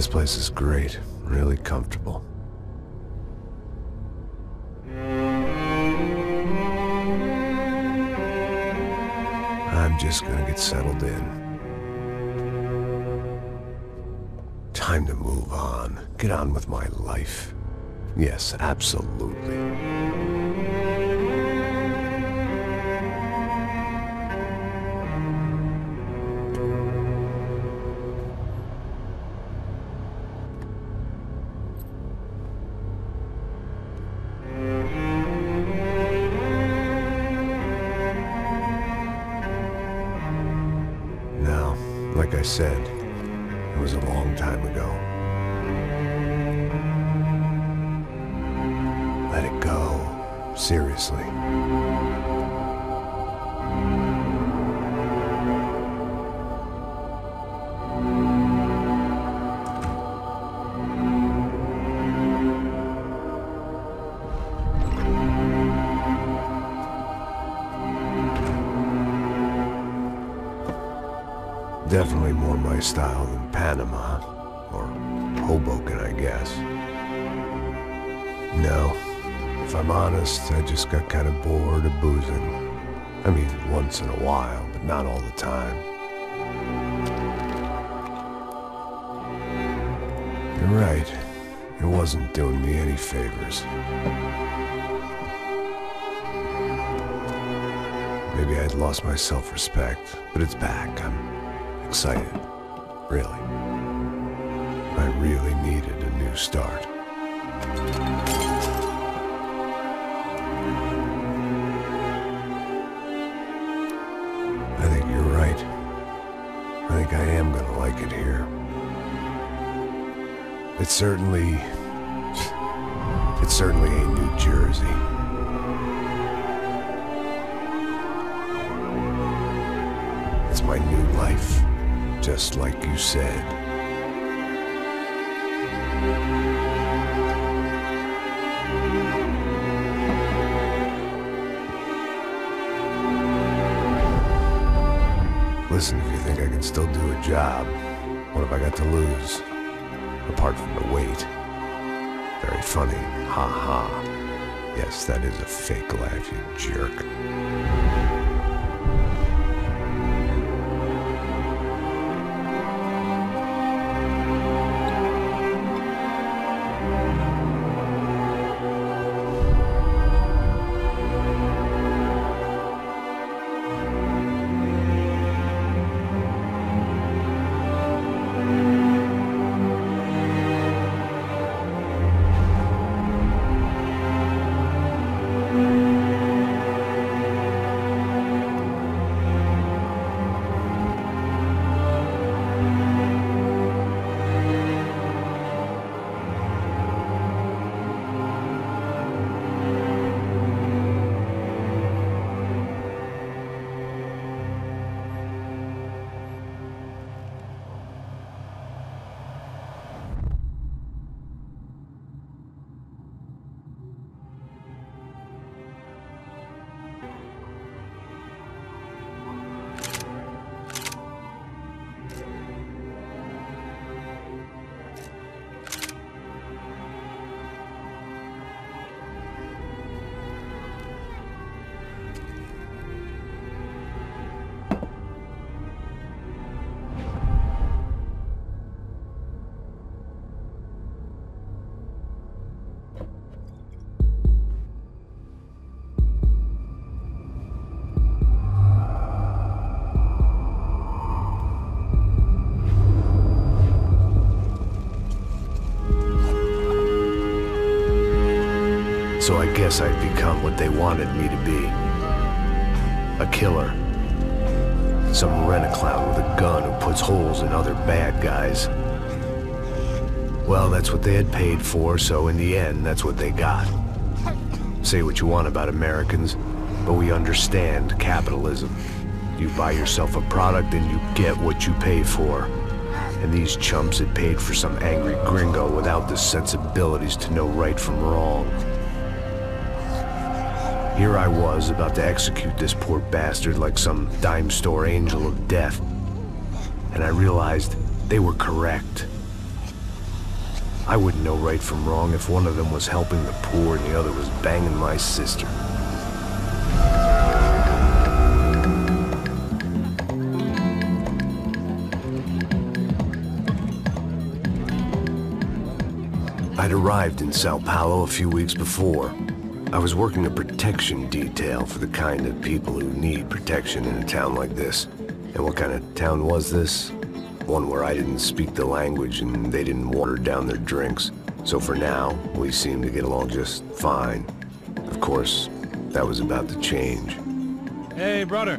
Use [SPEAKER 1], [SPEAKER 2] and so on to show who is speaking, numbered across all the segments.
[SPEAKER 1] This place is great, really comfortable. I'm just gonna get settled in. Time to move on. Get on with my life. Yes, absolutely. Now, like I said, it was a long time ago. Let it go. Seriously. Definitely more my style than Panama, or Hoboken, I guess. No, if I'm honest, I just got kind of bored of boozing. I mean, once in a while, but not all the time. You're right, it wasn't doing me any favors. Maybe I'd lost my self-respect, but it's back. I'm excited, really. I really needed a new start. I think you're right. I think I am gonna like it here. It's certainly ain't New Jersey. It's my new life. Just like you said. Listen, if you think I can still do a job, what have I got to lose? Apart from the weight. Very funny. Ha ha. Yes, that is a fake laugh, you jerk. So I guess I'd become what they wanted me to be. A killer. Some rent-a-clown with a gun who puts holes in other bad guys. Well, that's what they had paid for, so in the end, that's what they got. Say what you want about Americans, but we understand capitalism. You buy yourself a product and you get what you pay for. And these chumps had paid for some angry gringo without the sensibilities to know right from wrong. Here I was, about to execute this poor bastard like some dime store angel of death. And I realized they were correct. I wouldn't know right from wrong if one of them was helping the poor and the other was banging my sister. I'd arrived in Сан-Паулу a few weeks before. I was working a protection detail for the kind of people who need protection in a town like this. And what kind of town was this? One where I didn't speak the language and they didn't water down their drinks. So for now, we seemed to get along just fine. Of course, that was about to change.
[SPEAKER 2] Hey, brother.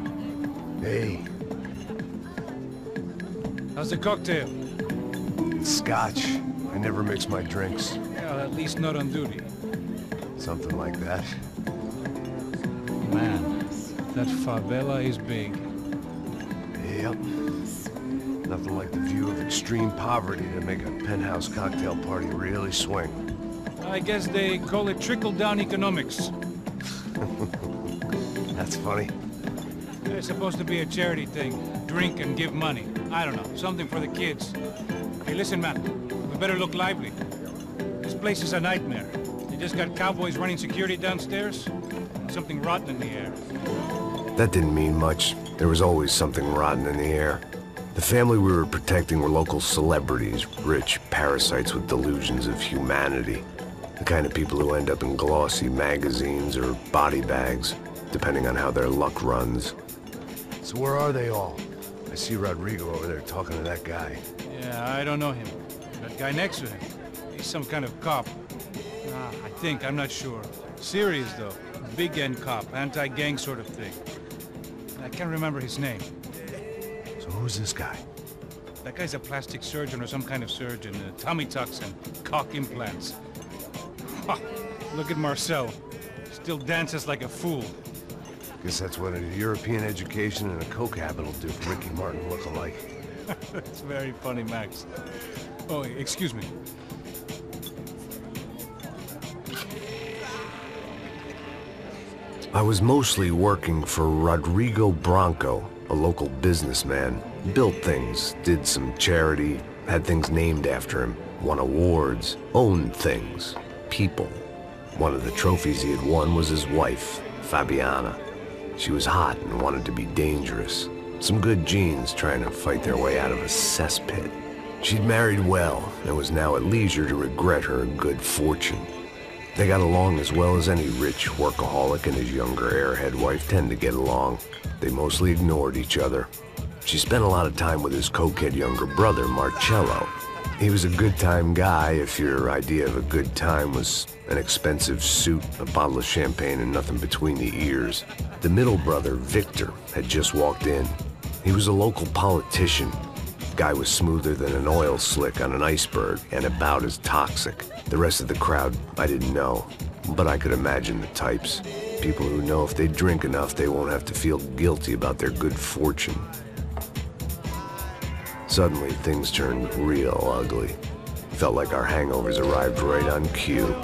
[SPEAKER 1] Hey.
[SPEAKER 2] How's the cocktail?
[SPEAKER 1] It's scotch. I never mix my drinks.
[SPEAKER 2] Yeah, at least not on duty.
[SPEAKER 1] Something like that.
[SPEAKER 2] Man, that favela is big.
[SPEAKER 1] Yep. Nothing like the view of extreme poverty to make a penthouse cocktail party really swing.
[SPEAKER 2] I guess they call it trickle-down economics.
[SPEAKER 1] That's funny.
[SPEAKER 2] It's supposed to be a charity thing. Drink and give money. I don't know, something for the kids. Hey, listen, man. We better look lively. This place is a nightmare. You just got cowboys running security downstairs. Something rotten in the air.
[SPEAKER 1] That didn't mean much. There was always something rotten in the air. The family we were protecting were local celebrities, rich parasites with delusions of humanity. The kind of people who end up in glossy magazines or body bags, depending on how their luck runs. So where are they all? I see Rodrigo over there talking to that guy.
[SPEAKER 2] Yeah, I don't know him. That guy next to him, he's some kind of cop. I think, I'm not sure. Serious though. Big end cop, anti-gang sort of thing. I can't remember his name.
[SPEAKER 1] So who's this guy?
[SPEAKER 2] That guy's a plastic surgeon or some kind of surgeon. Tummy tucks and cock implants. Ha! Look at Marcel. Still dances like a fool.
[SPEAKER 1] Guess that's what a European education and a coke habit will do for Ricky Martin look-alike.
[SPEAKER 2] That's very funny, Max. Oh, excuse me.
[SPEAKER 1] I was mostly working for Rodrigo Branco, a local businessman. Built things, did some charity, had things named after him, won awards, owned things, people. One of the trophies he had won was his wife, Fabiana. She was hot and wanted to be dangerous. Some good genes trying to fight their way out of a cesspit. She'd married well and was now at leisure to regret her good fortune. They got along as well as any rich workaholic and his younger airhead wife tend to get along. They mostly ignored each other. She spent a lot of time with his cokehead younger brother, Marcello. He was a good-time guy if your idea of a good time was an expensive suit, a bottle of champagne, and nothing between the ears. The middle brother, Victor, had just walked in. He was a local politician. Guy was smoother than an oil slick on an iceberg and about as toxic. The rest of the crowd, I didn't know, but I could imagine the types. People who know if they drink enough, they won't have to feel guilty about their good fortune. Suddenly, things turned real ugly. Felt like our hangovers arrived right on cue.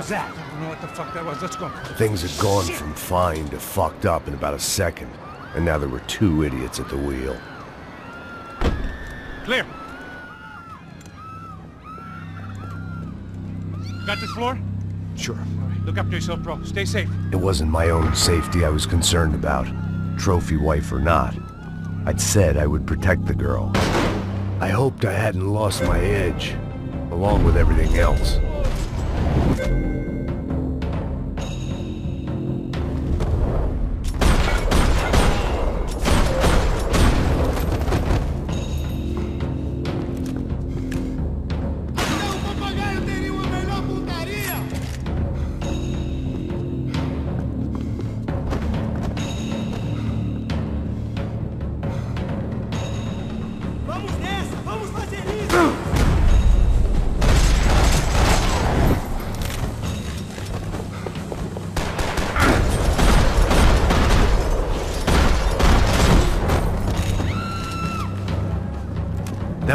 [SPEAKER 2] That? I don't know what the fuck that was. Let's go.
[SPEAKER 1] Things had gone from fine to fucked up in about a second, and now there were two idiots at the wheel.
[SPEAKER 2] Clear. Got this floor?
[SPEAKER 1] Sure.
[SPEAKER 2] All right, look after yourself, bro. Stay safe.
[SPEAKER 1] It wasn't my own safety I was concerned about, trophy wife or not. I'd said I would protect the girl. I hoped I hadn't lost my edge, along with everything else.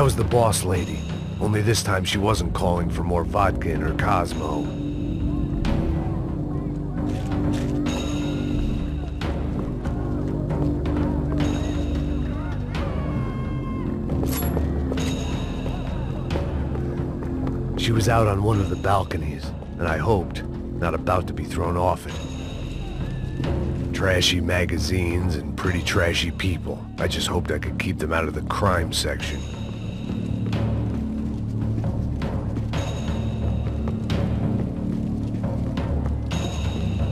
[SPEAKER 1] was the boss lady. Only this time she wasn't calling for more vodka in her Cosmo. She was out on one of the balconies, and I hoped, not about to be thrown off it. Trashy magazines and pretty trashy people. I just hoped I could keep them out of the crime section.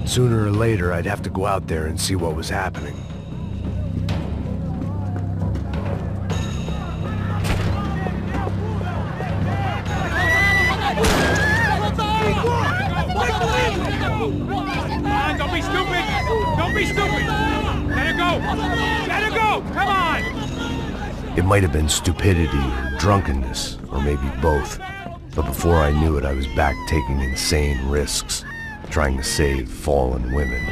[SPEAKER 1] Sooner or later, I'd have to go out there and see what was happening.
[SPEAKER 2] Don't be stupid! Don't be stupid! Let her go! Let her go! Come on!
[SPEAKER 1] It might have been stupidity, drunkenness, or maybe both. But before I knew it, I was back taking insane risks, trying to save fallen women.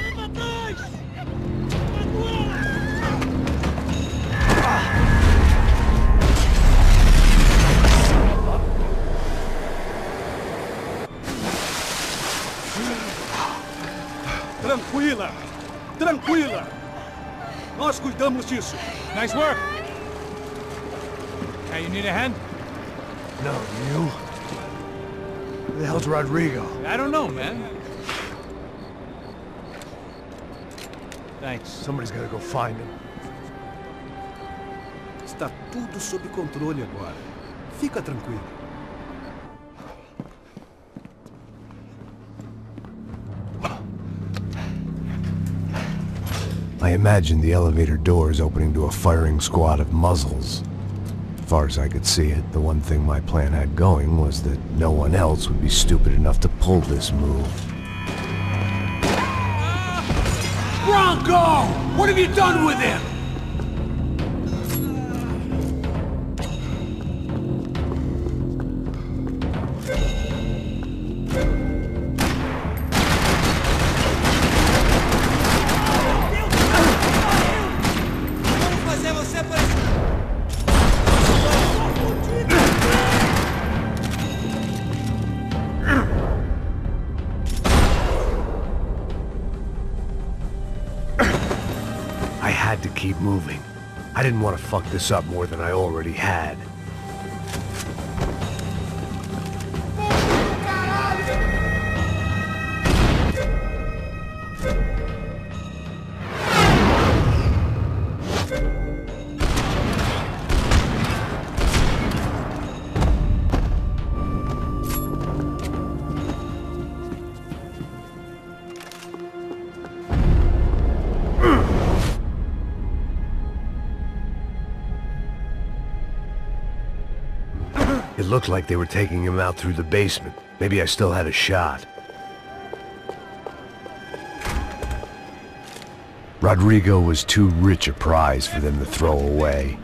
[SPEAKER 3] Tranquila! Tranquila! Nós cuidamos disso.
[SPEAKER 2] Nice work! Hey, you need a hand?
[SPEAKER 1] No, you? Who the hell's Rodrigo?
[SPEAKER 2] I don't know, man. Thanks.
[SPEAKER 1] Somebody's gotta go find him.
[SPEAKER 3] Está tudo sob controle agora. Fica tranquilo.
[SPEAKER 1] I imagined the elevator doors opening to a firing squad of muzzles. As far as I could see it, the one thing my plan had going was that no one else would be stupid enough to pull this move.
[SPEAKER 3] Bronco! What have you done with him?
[SPEAKER 1] Keep moving. I didn't want to fuck this up more than I already had. It looked like they were taking him out through the basement. Maybe I still had a shot. Rodrigo was too rich a prize for them to throw away.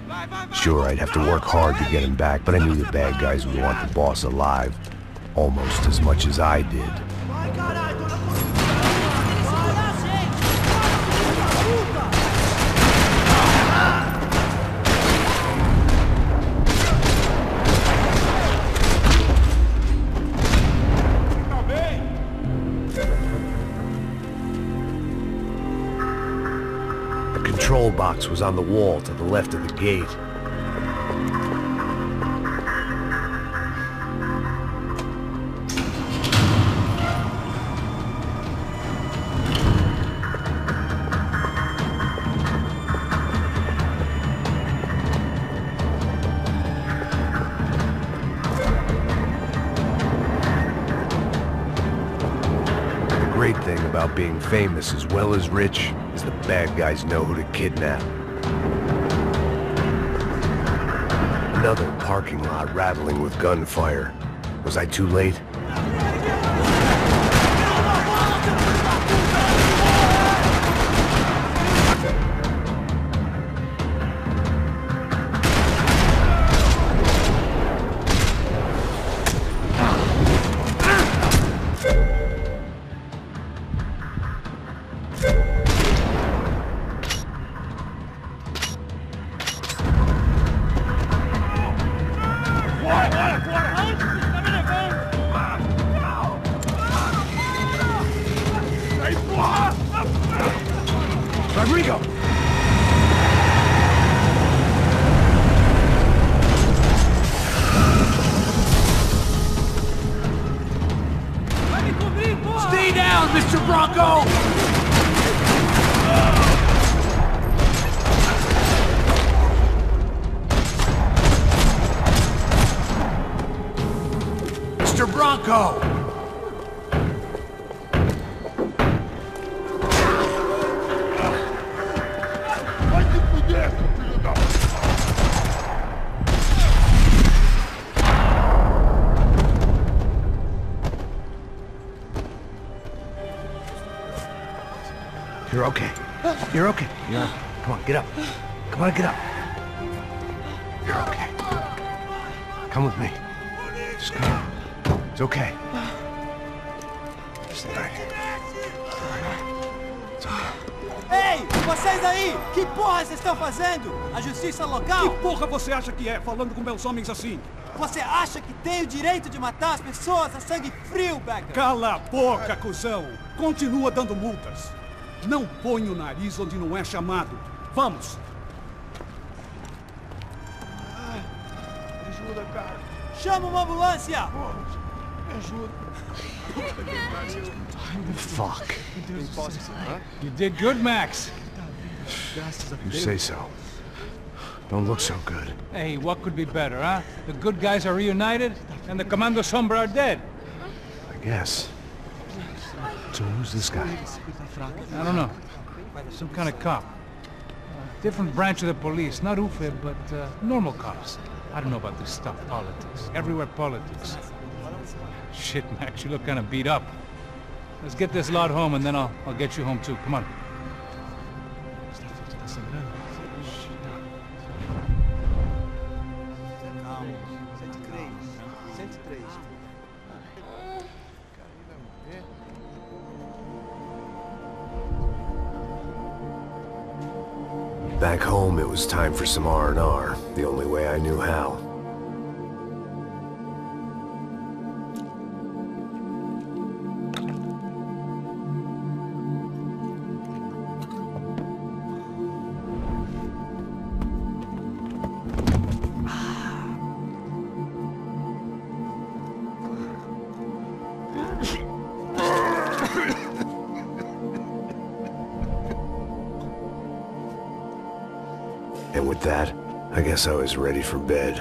[SPEAKER 1] Sure, I'd have to work hard to get him back, but I knew the bad guys would want the boss alive almost as much as I did. The control box was on the wall to the left of the gate. The great thing about being famous as well as rich is the bad guys know who to kidnap. Another parking lot rattling with gunfire. Was I too late?
[SPEAKER 2] Rodrigo! Stay down, Mr. Bronco! Mr. Bronco!
[SPEAKER 1] You're okay. You're okay. Come on, get up. Come on, get up. You're okay. Come with me. Just come. It's okay. Stay right here. It's okay.
[SPEAKER 4] Ei, vocês aí! Que porra vocês estão fazendo? A justiça local?
[SPEAKER 3] Que porra você acha que é, falando com meus homens assim?
[SPEAKER 4] Você acha que tem o direito de matar as pessoas a sangue frio, Becker?
[SPEAKER 3] Cala a boca, cuzão! Continua dando multas. Não põe o nariz onde não é chamado. Vamos!
[SPEAKER 5] Ajuda, cara.
[SPEAKER 4] Chama uma ambulância!
[SPEAKER 5] Me ajuda.
[SPEAKER 1] Fuck.
[SPEAKER 2] You did good, Max.
[SPEAKER 1] You say so. Don't look so good.
[SPEAKER 2] Hey, what could be better, huh? The good guys are reunited, and the Commando Sombra are dead.
[SPEAKER 1] I guess. So who's this guy?
[SPEAKER 2] I don't know. Some kind of cop. Different branch of the police. Not UFE, but normal cops. I don't know about this stuff. Politics. Everywhere politics. Shit, Max, you look kind of beat up. Let's get this lot home, and then I'll get you home too. Come on.
[SPEAKER 1] Back home, it was time for some R&R, the only way I knew how. And with that, I guess I was ready for bed.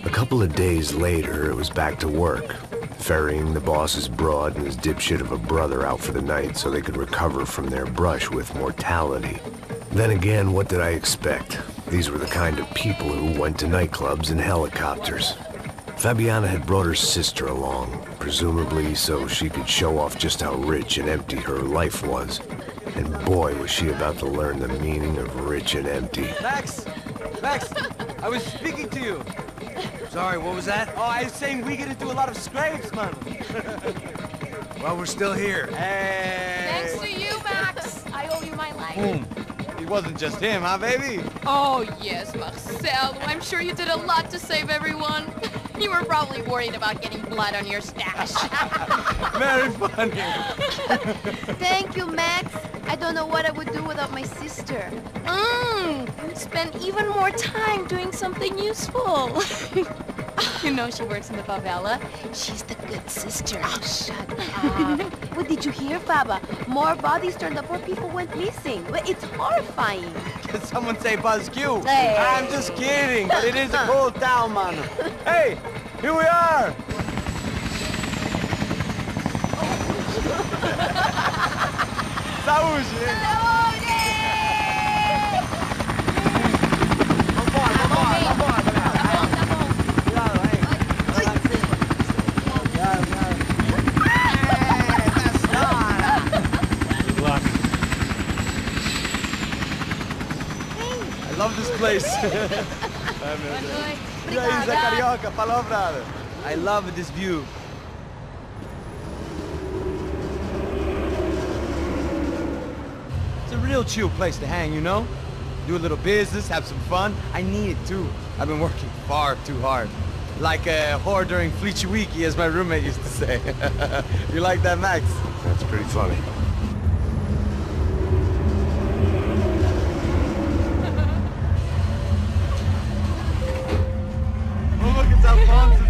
[SPEAKER 1] A couple of days later, it was back to work. Ferrying the boss's broad and his dipshit of a brother out for the night so they could recover from their brush with mortality. Then again, what did I expect? These were the kind of people who went to nightclubs in helicopters. Fabiana had brought her sister along, presumably so she could show off just how rich and empty her life was. And boy, was she about to learn the meaning of rich and empty.
[SPEAKER 6] Max! Max! I was speaking to you!
[SPEAKER 7] Sorry, what was that?
[SPEAKER 6] Oh, I was saying we get into a lot of scrapes, man.
[SPEAKER 7] Well, we're still here.
[SPEAKER 6] Hey!
[SPEAKER 8] Thanks to you, Max. I owe you my life.
[SPEAKER 6] It wasn't just him, huh, baby?
[SPEAKER 8] Oh, yes, Marcel. I'm sure you did a lot to save everyone. You were probably worried about getting blood on your stash.
[SPEAKER 6] Very funny.
[SPEAKER 9] Thank you, Max. I don't know what I would do without my sister.
[SPEAKER 8] Spend even more time doing something useful. You know she works in the favela.
[SPEAKER 9] She's the good sister. Oh, shut up. What did you hear, Faba? More bodies turned up where people went missing. It's horrifying.
[SPEAKER 6] Did someone say Buzz Q?
[SPEAKER 9] Hey.
[SPEAKER 6] I'm just kidding, but it is a cool town, man. Hey, here we are. Saúde! I love this place. E aí, Zé Carioca, palavra. I love this view. It's a real chill place to hang, you know? Do a little business, have some fun. I need it too. I've been working far too hard. Like a whore during Fleechy Weeky, as my roommate used to say. You like that, Max?
[SPEAKER 1] That's pretty funny.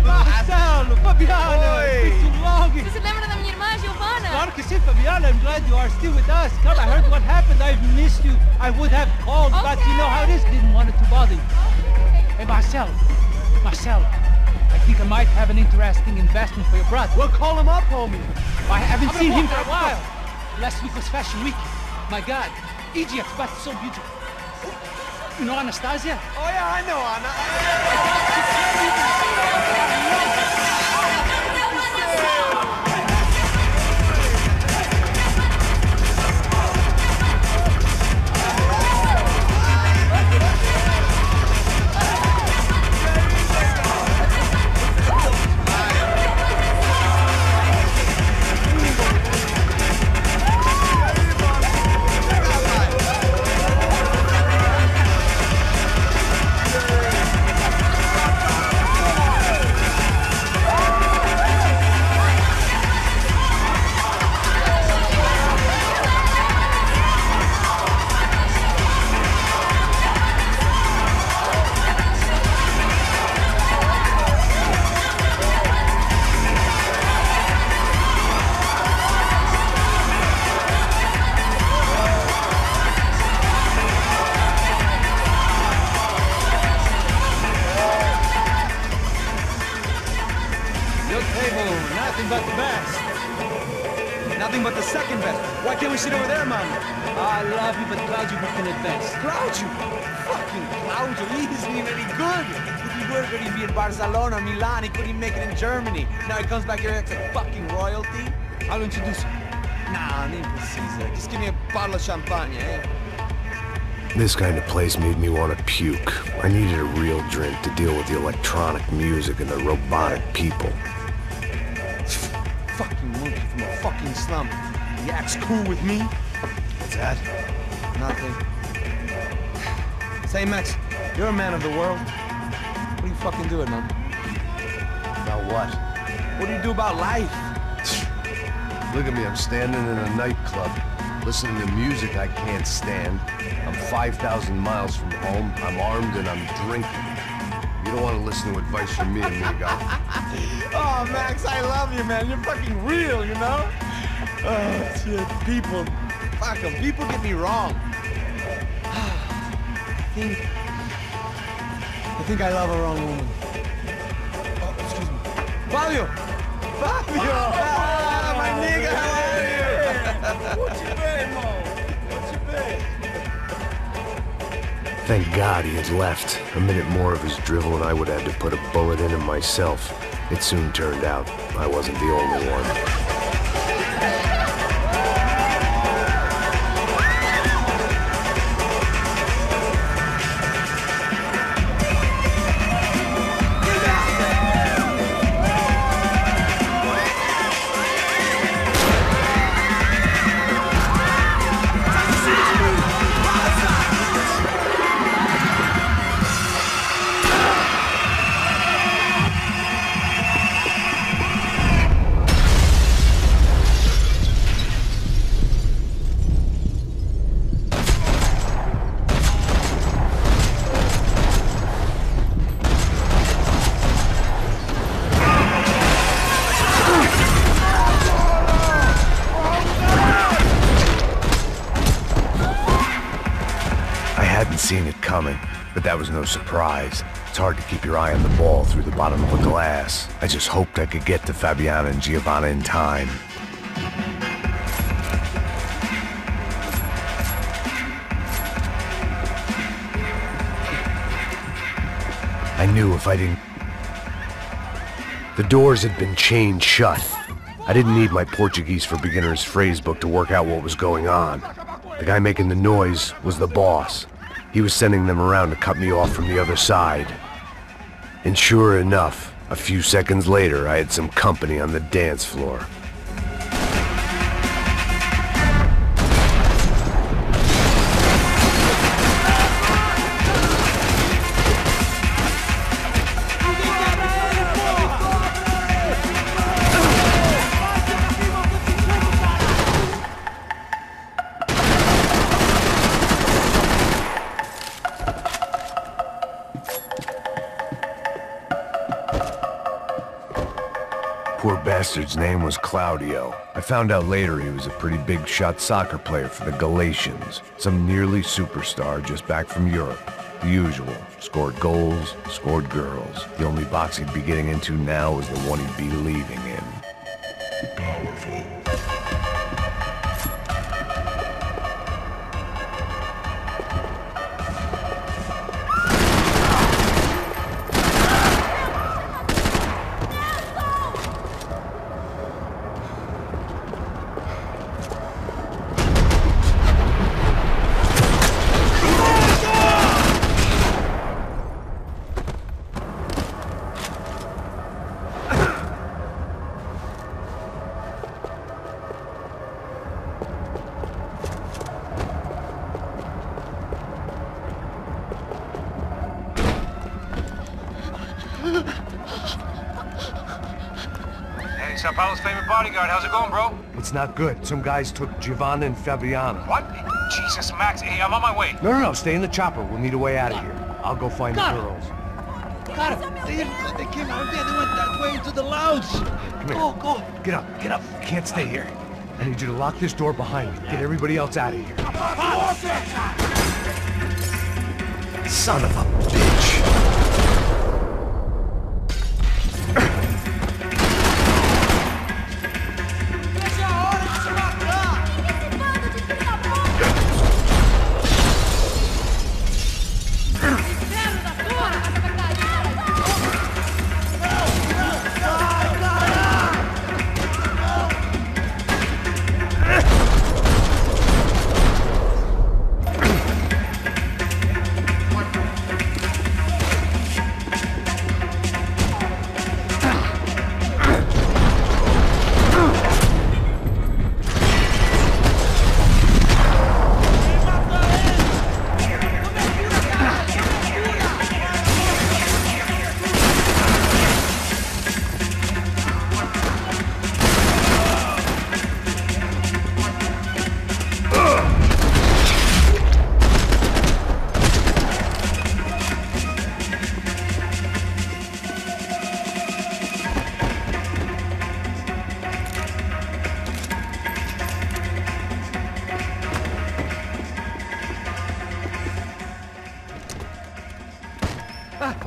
[SPEAKER 4] Marcelo, Fabiana, it's been too long.
[SPEAKER 8] Você se lembra da minha irmã, Giovanna?
[SPEAKER 4] Claro que sim, Fabiana. I'm glad you are still with us. Come, I heard what happened. I've missed you. I would have called, but you know how it is. Didn't want it to bother you. Hey, Marcelo, I think I might have an interesting investment for your brother.
[SPEAKER 6] Well, call him up, homie.
[SPEAKER 4] I haven't seen him for a while. Last week was Fashion Week. My God, Egypt, but so beautiful. You know Anastasia?
[SPEAKER 6] Oh, yeah, I know Anna. Nothing but the best. Nothing but the second best. Why can't we sit over there, man?
[SPEAKER 4] I love you, but Claudio booked in advance.
[SPEAKER 6] Claudio? Fucking Claudio, he isn't even any good. If he were good, he'd be in Barcelona, Milan, he couldn't make it in Germany. Now he comes back here and acts like fucking royalty.
[SPEAKER 4] I'll introduce you.
[SPEAKER 6] Nah, name Caesar. Just give me a bottle of champagne, eh?
[SPEAKER 1] This kind of place made me want to puke. I needed a real drink to deal with the electronic music and the robotic people.
[SPEAKER 6] Fucking monkey from a fucking slum. He acts cool with me.
[SPEAKER 1] What's that?
[SPEAKER 6] Nothing. Say, Max, you're a man of the world. What are you fucking doing, man?
[SPEAKER 1] About what?
[SPEAKER 6] What do you do about life?
[SPEAKER 1] Look at me, I'm standing in a nightclub, listening to music I can't stand. I'm 5,000 miles from home, I'm armed and I'm drinking. You don't want to listen to advice from me, amigo.
[SPEAKER 6] Oh, Max, I love you, man. You're fucking real, you know? Oh, shit. People, fuck them. People get me wrong. I think I love a wrong woman. Oh, excuse me. Fabio! Fabio! Ah, my nigga, how are you? What you been, Mo? What you been?
[SPEAKER 1] Thank God he had left. A minute more of his drivel and I would have to put a bullet in him myself. It soon turned out I wasn't the only one. Seen it coming, but that was no surprise. It's hard to keep your eye on the ball through the bottom of a glass. I just hoped I could get to Fabiana and Giovanna in time. I knew if I didn't... The doors had been chained shut. I didn't need my Portuguese for Beginners phrase book to work out what was going on. The guy making the noise was the boss. He was sending them around to cut me off from the other side. And sure enough, A few seconds later, I had some company on the dance floor. Poor bastard's name was Claudio. I found out later he was a pretty big shot soccer player for the Galatians. Some nearly superstar just back from Europe. The usual. Scored goals, scored girls. The only box he'd be getting into now was the one he'd be leaving in. Powerful.
[SPEAKER 2] Hey, San-Paulu's favorite bodyguard. How's it going, bro?
[SPEAKER 1] It's not good. Some guys took Giovanna and Fabiana.
[SPEAKER 2] What? Jesus, Max. Hey, I'm on my way.
[SPEAKER 1] No. Stay in the chopper. We'll need a way out of here. I'll go find the girls.
[SPEAKER 4] Got him. They came out there. They went that way into the lounge.
[SPEAKER 1] Come here.
[SPEAKER 4] Go.
[SPEAKER 1] Get up. You can't stay here. I need you to lock this door behind me. Get everybody else out of here. Son of a bitch.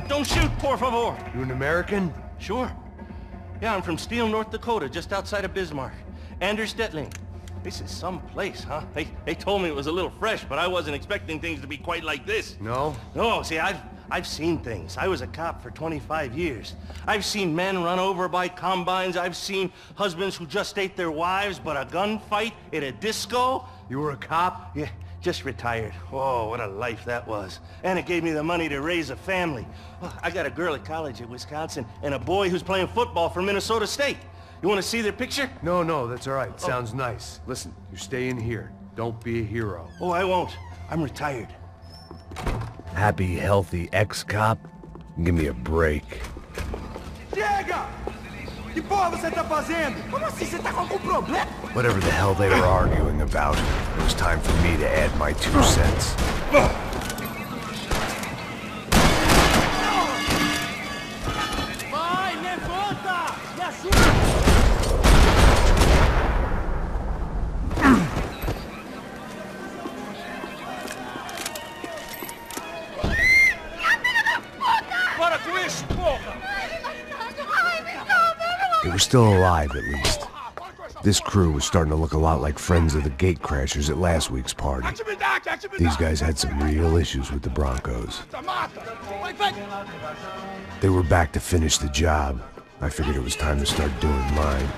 [SPEAKER 10] Don't shoot, por favor.
[SPEAKER 1] You an American?
[SPEAKER 10] Sure. Yeah, I'm from Steele, North Dakota, just outside of Bismarck. Anders Stetling. This is some place, huh? They told me it was a little fresh, but I wasn't expecting things to be quite like this.
[SPEAKER 1] No?
[SPEAKER 10] No, see, I've seen things. I was a cop for 25 years. I've seen men run over by combines. I've seen husbands who just ate their wives, but a gunfight at a disco.
[SPEAKER 1] You were a cop?
[SPEAKER 10] Yeah, just retired. Oh, what a life that was. And it gave me the money to raise a family. Well, I got a girl at college at Wisconsin and a boy who's playing football for Minnesota State. You want to see their picture?
[SPEAKER 1] No, that's all right. Sounds nice. Listen, you stay in here. Don't be a hero.
[SPEAKER 10] Oh, I won't. I'm retired.
[SPEAKER 1] Happy, healthy ex-cop? Give me a break.
[SPEAKER 5] Chega! Que porra você tá fazendo? Como assim? Você tá com algum problema?
[SPEAKER 1] Whatever the hell they were arguing about, it was time for me to add my 2 cents.
[SPEAKER 5] Vai, levanta! Me ajuda! Para com isso, porra!
[SPEAKER 1] They were still alive, at least. This crew was starting to look a lot like friends of the gatecrashers at last week's party. These guys had some real issues with the Broncos. They were back to finish the job. I figured it was time to start doing mine.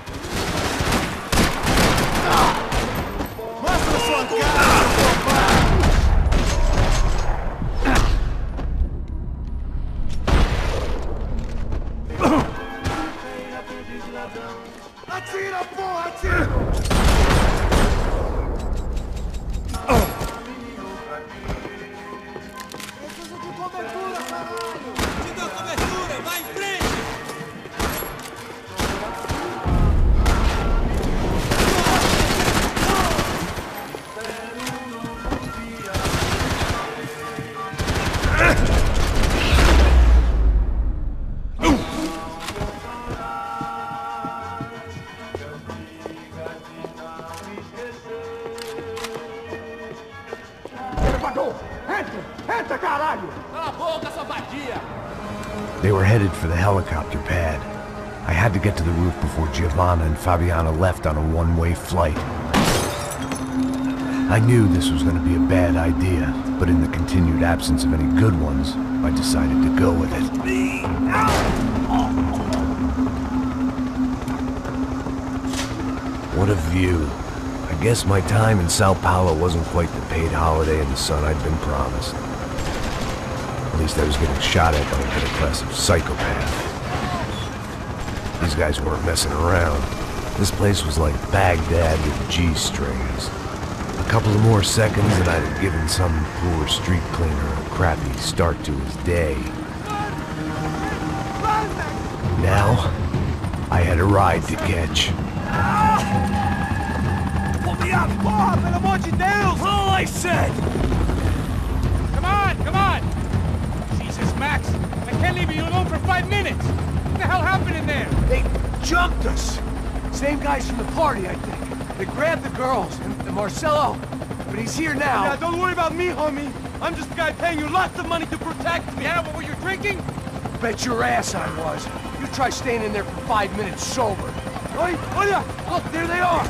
[SPEAKER 5] Atira, porra, atira! Precisa de cobertura, caralho! Te dou cobertura, vai em frente!
[SPEAKER 1] They were headed for the helicopter pad. I had to get to the roof before Giovanna and Fabiana left on a one-way flight. I knew this was going to be a bad idea, but in the continued absence of any good ones, I decided to go with it. What a view. I guess my time in Сан-Паулу wasn't quite the paid holiday in the sun I'd been promised. At least I was getting shot at by a middle-class psychopath. These guys weren't messing around. This place was like Baghdad with G-strings. A couple of more seconds and I'd have given some poor street cleaner a crappy start to his day. Now, I had a ride to catch.
[SPEAKER 5] Pull me up, porra, pelo amor de Deus! All I said!
[SPEAKER 2] Come on, come on! Jesus, Max, I can't leave you alone for 5 minutes! What the hell happened in there?
[SPEAKER 5] They jumped us! Same guys from the party, I think. They grabbed the girls, and Marcelo, but he's here now. Yeah, don't worry about me, homie. I'm just the guy paying you lots of money to protect me.
[SPEAKER 2] Yeah, but were you drinking?
[SPEAKER 5] Bet your ass I was. You try staying in there for 5 minutes sober. Oi, olha! Look, there they are!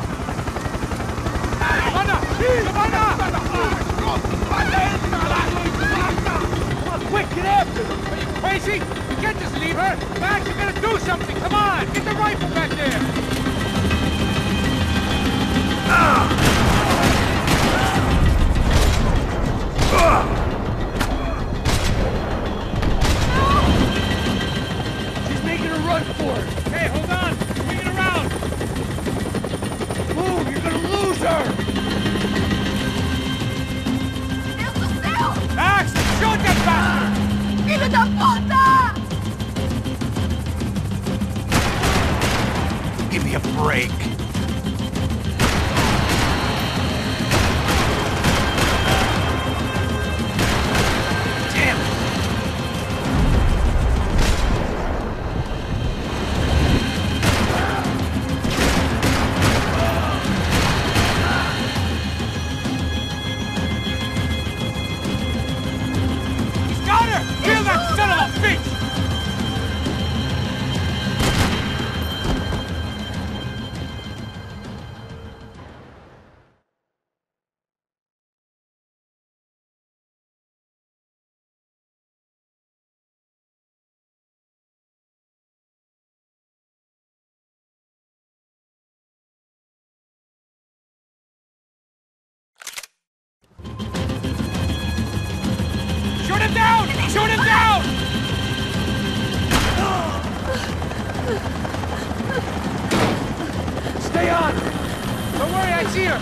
[SPEAKER 5] Come on, quick, get after them!
[SPEAKER 2] Are you crazy? You can't just leave her! Max, you gotta do something! Come on! Get the rifle back there!
[SPEAKER 5] She's making a run for it!
[SPEAKER 2] Hey, hold on! Swing it around!
[SPEAKER 5] Move! You're gonna lose her!
[SPEAKER 2] Max! Shoot that bastard!
[SPEAKER 9] Filho da puta!
[SPEAKER 1] Give me a break. Damn it!
[SPEAKER 2] He's got her! Kill that son of a bitch! Shoot him down! Shoot him down!
[SPEAKER 5] Stay on!
[SPEAKER 2] Don't worry, I see her!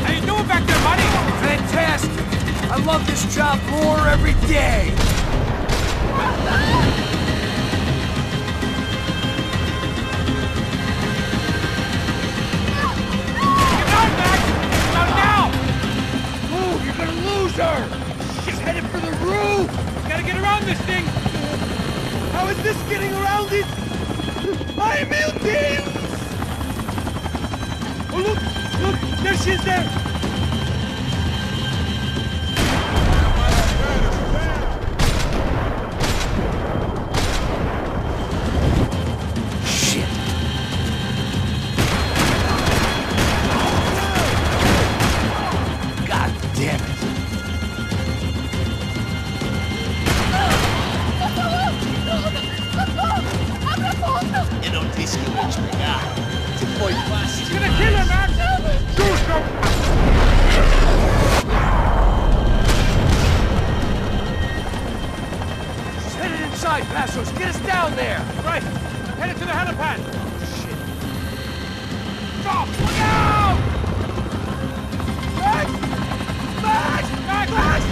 [SPEAKER 2] How you doing back there, buddy?
[SPEAKER 5] Fantastic! I love this job more every day!
[SPEAKER 2] Get on, Max! Not now!
[SPEAKER 5] Move! You're gonna lose her! She's headed for the roof!
[SPEAKER 2] Gotta get around this thing!
[SPEAKER 5] How is this getting around it? Ai, meu Deus! Oh, look! Look! There she is there!
[SPEAKER 1] Shit. God damn it.
[SPEAKER 11] Eu não disse que eu ia te pegar. Você foi fácil.
[SPEAKER 2] He's gonna kill her, Max! Do something!
[SPEAKER 5] right, Passos, get us down there!
[SPEAKER 4] Right! Headed to the helipad!
[SPEAKER 5] Shit. Stop! Look out! Max! Max! Max! Max!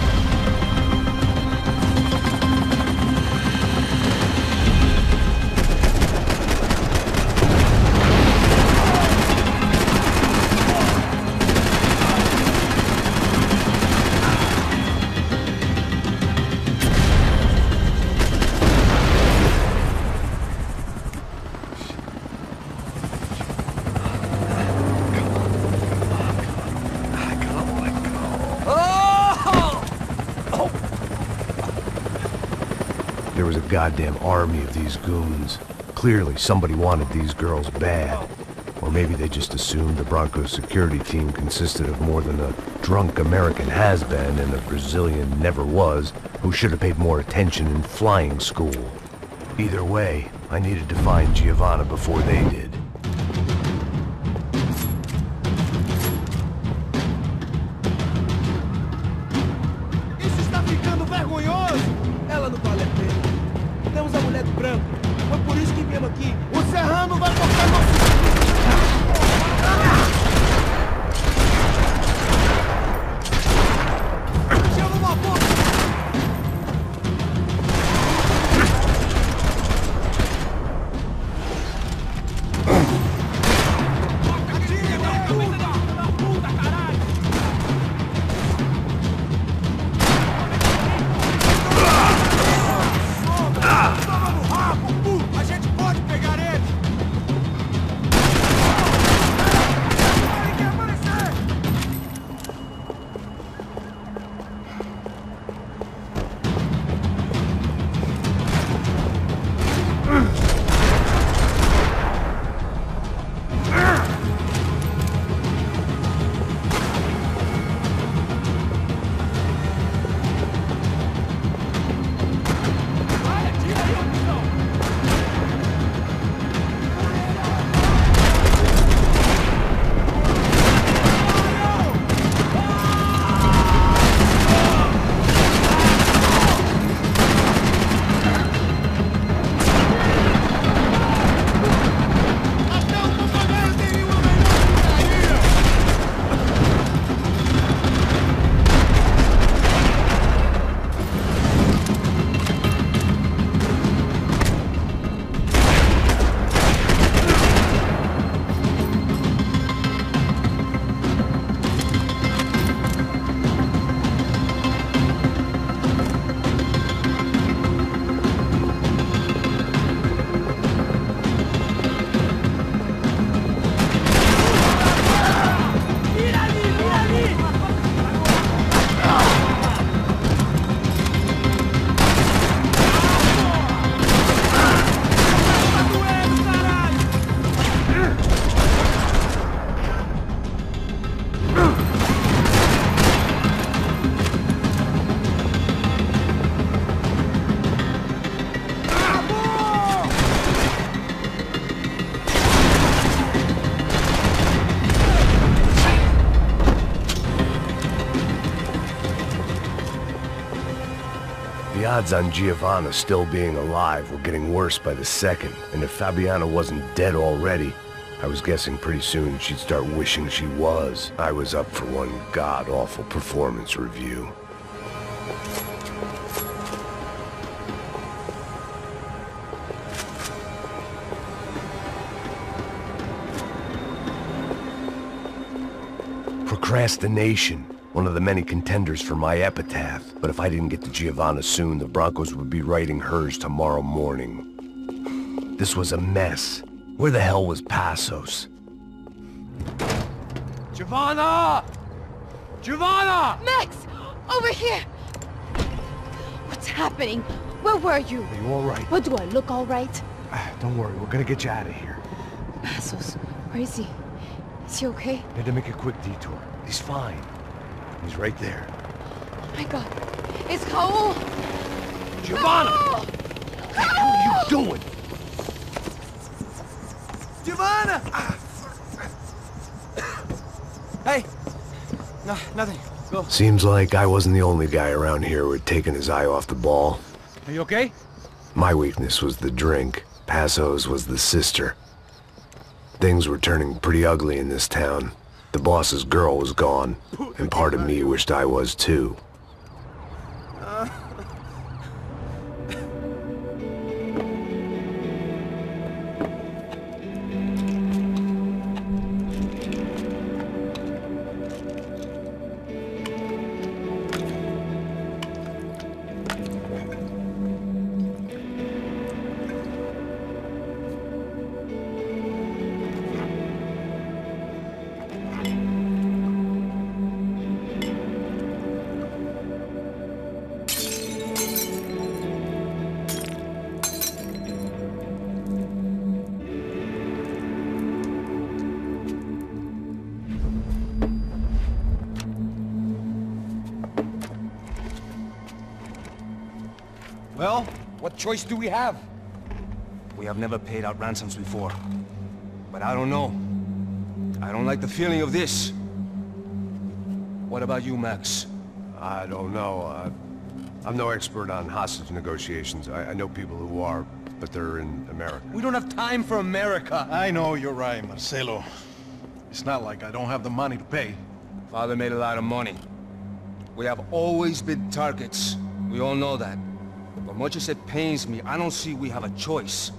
[SPEAKER 1] There was a goddamn army of these goons. Clearly, somebody wanted these girls bad. Or maybe they just assumed the Bronco's security team consisted of more than a drunk American has-been and a Brazilian never-was who should have paid more attention in flying school. Either way, I needed to find Giovanna before they did.
[SPEAKER 5] Isso está ficando vergonhoso! Ela não vale a pena. Temos a mulher do branco. Foi por isso que viemos aqui. O serrano vai cortar nosso... Chama uma boca!
[SPEAKER 1] The odds on Giovanna still being alive were getting worse by the second, and if Fabiana wasn't dead already, I was guessing pretty soon she'd start wishing she was. I was up for one god-awful performance review. Procrastination. One of the many contenders for my epitaph. But if I didn't get to Giovanna soon, the Broncos would be writing hers tomorrow morning. This was a mess. Where the hell was Passos?
[SPEAKER 5] Giovanna! Giovanna!
[SPEAKER 9] Max! Over here! What's happening? Where were you?
[SPEAKER 3] Are you all right?
[SPEAKER 9] What, do I look all right?
[SPEAKER 3] Don't worry, we're gonna get you out of here.
[SPEAKER 9] Passos, where is he? Is he okay?
[SPEAKER 3] Had to make a quick detour. He's fine. He's right there.
[SPEAKER 9] Oh my god. It's Raul!
[SPEAKER 3] Giovanna!
[SPEAKER 9] Raul!
[SPEAKER 3] What are you doing?
[SPEAKER 5] Giovanna! Hey! No, nothing. Go.
[SPEAKER 1] Seems like I wasn't the only guy around here who had taken his eye off the ball.
[SPEAKER 4] Are you okay?
[SPEAKER 1] My weakness was the drink. Passo's was the sister. Things were turning pretty ugly in this town. The boss's girl was gone, and part of me wished I was too.
[SPEAKER 5] Well, what choice do we have?
[SPEAKER 6] We have never paid out ransoms before. But I don't know. I don't like the feeling of this. What about you, Max?
[SPEAKER 7] I don't know. I'm no expert on hostage negotiations. I know people who are, but they're in America.
[SPEAKER 6] We don't have time for America.
[SPEAKER 12] I know you're right, Marcelo. It's not like I don't have the money to pay.
[SPEAKER 6] Father made a lot of money. We have always been targets. We all know that. But much as it pains me, I don't see we have a choice.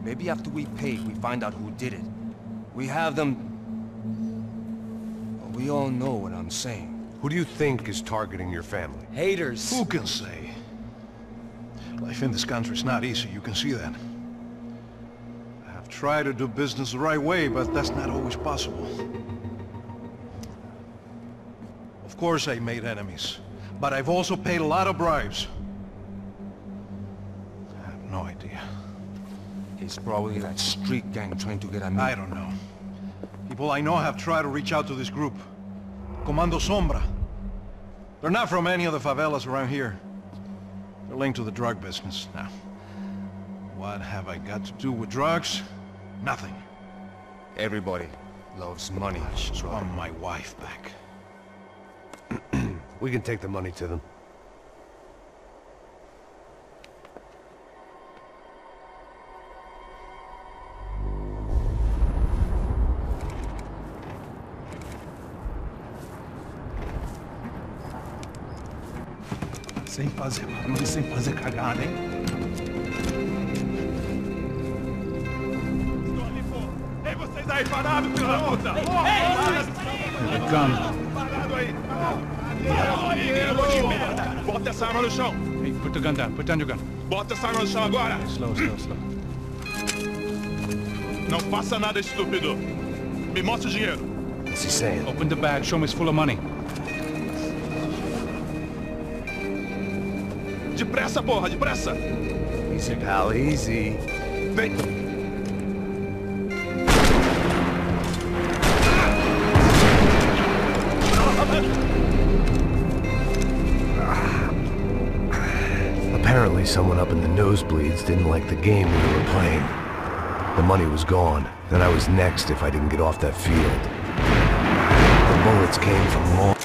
[SPEAKER 6] Maybe after we pay, we find out who did it. We have them... But we all know what I'm saying.
[SPEAKER 7] Who do you think is targeting your family?
[SPEAKER 6] Haters.
[SPEAKER 12] Who can say? Life in this country is not easy, you can see that. I have tried to do business the right way, but that's not always possible. Of course I made enemies, but I've also paid a lot of bribes. I have no idea.
[SPEAKER 6] It's probably that street gang trying to get at me.
[SPEAKER 12] I don't know. People I know have tried to reach out to this group. Comando Sombra. They're not from any of the favelas around here. They're linked to the drug business. Now, what have I got to do with drugs? Nothing.
[SPEAKER 6] Everybody loves money.
[SPEAKER 12] I just want my wife back.
[SPEAKER 7] We can take the money to them.
[SPEAKER 12] Sem fazer barulho, sem fazer cagada, hein? Ei, vocês aí parados, filho da puta!
[SPEAKER 2] The gun.
[SPEAKER 12] Parado aí! Bota essa arma no chão!
[SPEAKER 2] Hey, put the gun down. Put down your gun.
[SPEAKER 12] Bota essa arma no chão agora!
[SPEAKER 2] Slow, slow, slow.
[SPEAKER 12] Não faça nada, estúpido! Me mostre o dinheiro!
[SPEAKER 7] What's he saying?
[SPEAKER 2] Open the bag. Show me it's full of money.
[SPEAKER 12] Depressa, porra, depressa!
[SPEAKER 7] Easy, pal, easy.
[SPEAKER 12] Vem!
[SPEAKER 1] Apparently someone up in the nosebleeds didn't like the game we were playing. The money was gone, and I was next if I didn't get off that field. The bullets came from long...